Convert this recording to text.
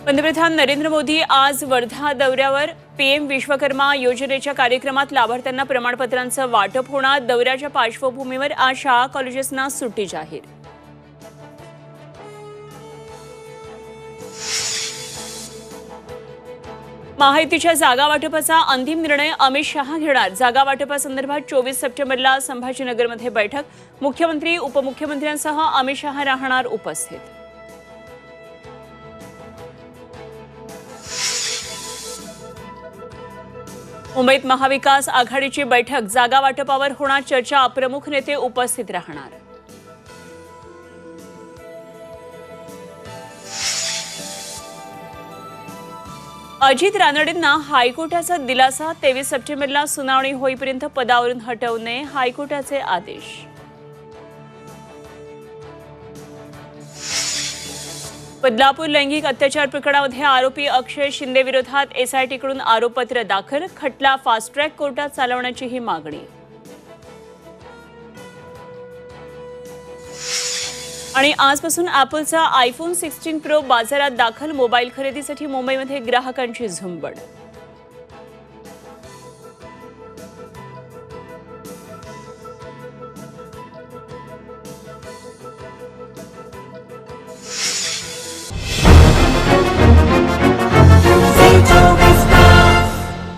पंतप्रधान नरेंद्र मोदी आज वर्धा दौऱ्यावर पीएम विश्वकर्मा योजनेच्या कार्यक्रमात लाभार्थ्यांना प्रमाणपत्रांचं वाटप होणार। दौऱ्याच्या पार्श्वभूमीवर आज शाळा कॉलेजेसना सुट्टी जाहीर। महायुतीच्या जागा वाटपाचा अंतिम निर्णय अमित शहा घेणार। जागा वाटपासंदर्भात 24 सप्टेंबरला संभाजीनगरमध्ये बैठक। मुख्यमंत्री उपमुख्यमंत्र्यांसह अमित शहा राहणार उपस्थित। मुंबईत महाविकास आघाडीची बैठक। जागा वाटपावर होणार चर्चा। प्रमुख नेते उपस्थित राहणार। अजित रानडेंना हायकोर्टाचा दिलासा। 23 सप्टेंबरला सुनावणी होईपर्यंत पदावरून हटवू नये, हायकोर्टाचे आदेश। बदलापूर लैंगिक अत्याचार प्रकरणामध्ये आरोपी अक्षय शिंदे विरोधात एसआयटीकडून आरोपपत्र दाखल। खटला फास्ट ट्रॅक कोर्टात चालवण्याचीही मागणी। आणि आजपासून ॲपलचा आयफोन 16 प्रो बाजारात दाखल। मोबाईल खरेदीसाठी मुंबईमध्ये ग्राहकांची झुंबड।